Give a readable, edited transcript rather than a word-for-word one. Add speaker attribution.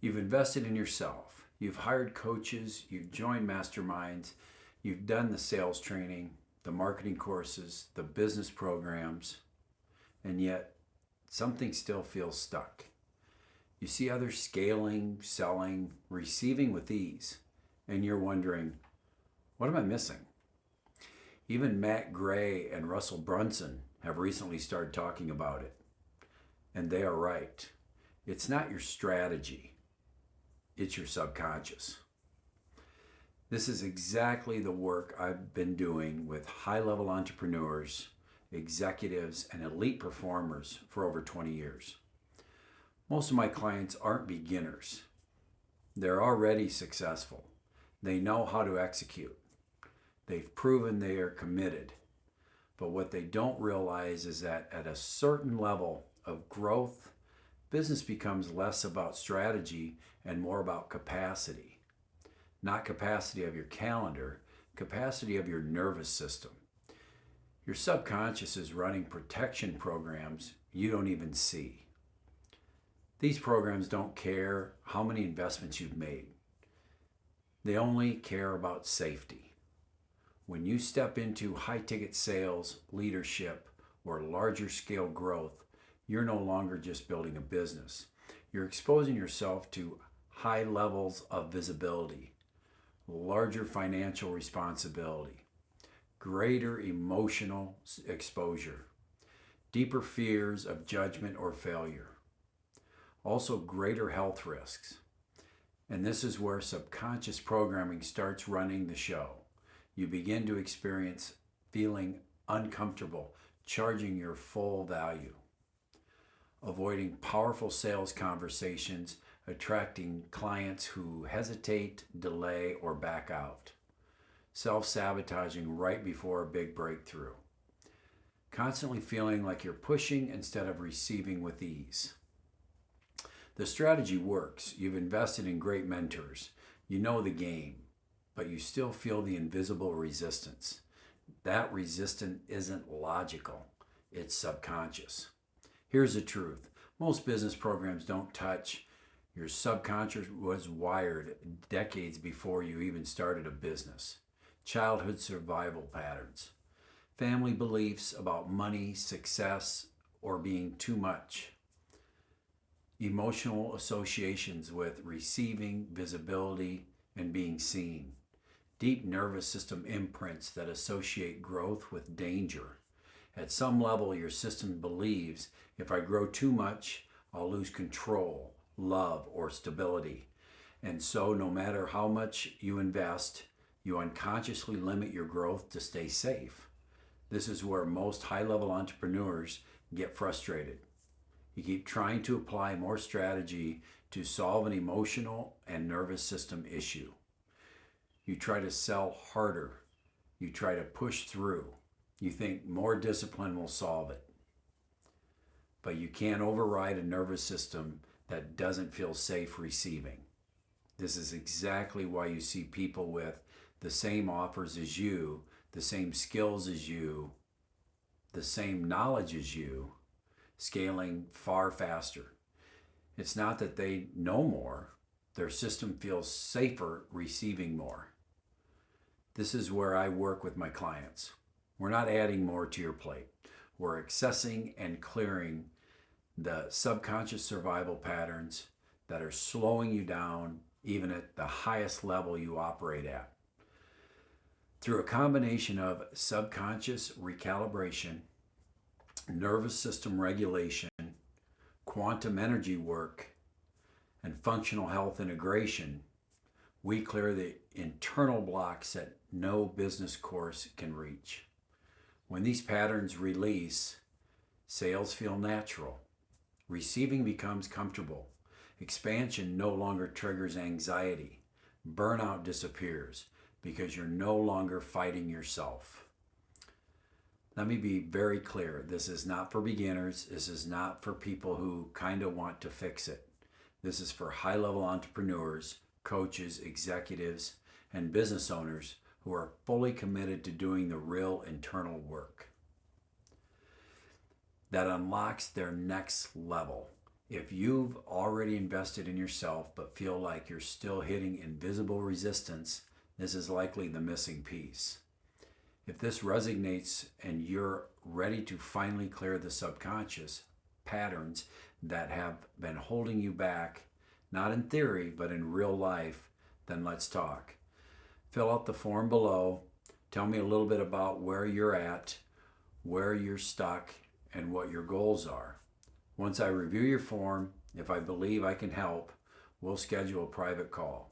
Speaker 1: You've invested in yourself. You've hired coaches. You've joined masterminds. You've done the sales training, the marketing courses, the business programs, and yet something still feels stuck. You see others scaling, selling, receiving with ease, and you're wondering, what am I missing? Even Matt Gray and Russell Brunson have recently started talking about it. And they are right. It's not your strategy, it's your subconscious. This is exactly the work I've been doing with high-level entrepreneurs, executives, and elite performers for over 20 years. Most of my clients aren't beginners. They're already successful. They know how to execute. They've proven they are committed. But what they don't realize is that at a certain level of growth, business becomes less about strategy and more about capacity. Not capacity of your calendar, capacity of your nervous system. Your subconscious is running protection programs you don't even see. These programs don't care how many investments you've made. They only care about safety. When you step into high-ticket sales, leadership, or larger scale growth, you're no longer just building a business. You're exposing yourself to high levels of visibility, larger financial responsibility, greater emotional exposure, deeper fears of judgment or failure, also greater health risks. And this is where subconscious programming starts running the show. You begin to experience feeling uncomfortable, charging your full value, avoiding powerful sales conversations, attracting clients who hesitate, delay, or back out, self-sabotaging right before a big breakthrough, constantly feeling like you're pushing instead of receiving with ease. The strategy works. You've invested in great mentors. You know the game, but you still feel the invisible resistance. That resistance isn't logical. It's subconscious. Here's the truth. Most business programs don't touch. Your subconscious was wired decades before you even started a business. Childhood survival patterns, family beliefs about money, success, or being too much, emotional associations with receiving, visibility, and being seen, deep nervous system imprints that associate growth with danger. At some level, your system believes if I grow too much, I'll lose control, love, or stability. And so no matter how much you invest, you unconsciously limit your growth to stay safe. This is where most high-level entrepreneurs get frustrated. You keep trying to apply more strategy to solve an emotional and nervous system issue. You try to sell harder. You try to push through. You think more discipline will solve it. But you can't override a nervous system that doesn't feel safe receiving. This is exactly why you see people with the same offers as you, the same skills as you, the same knowledge as you, scaling far faster. It's not that they know more. Their system feels safer receiving more. This is where I work with my clients. We're not adding more to your plate. We're accessing and clearing the subconscious survival patterns that are slowing you down even at the highest level you operate at. Through a combination of subconscious recalibration, nervous system regulation, quantum energy work, and functional health integration, we clear the internal blocks that no business course can reach. When these patterns release, sales feel natural. Receiving becomes comfortable. Expansion no longer triggers anxiety. Burnout disappears because you're no longer fighting yourself. Let me be very clear. This is not for beginners. This is not for people who kind of want to fix it. This is for high-level entrepreneurs, coaches, executives, and business owners who are fully committed to doing the real internal work that unlocks their next level. If you've already invested in yourself but feel like you're still hitting invisible resistance, this is likely the missing piece. If this resonates and you're ready to finally clear the subconscious patterns that have been holding you back, not in theory, but in real life, then let's talk. Fill out the form below. Tell me a little bit about where you're at, where you're stuck, and what your goals are. Once I review your form, if I believe I can help, we'll schedule a private call.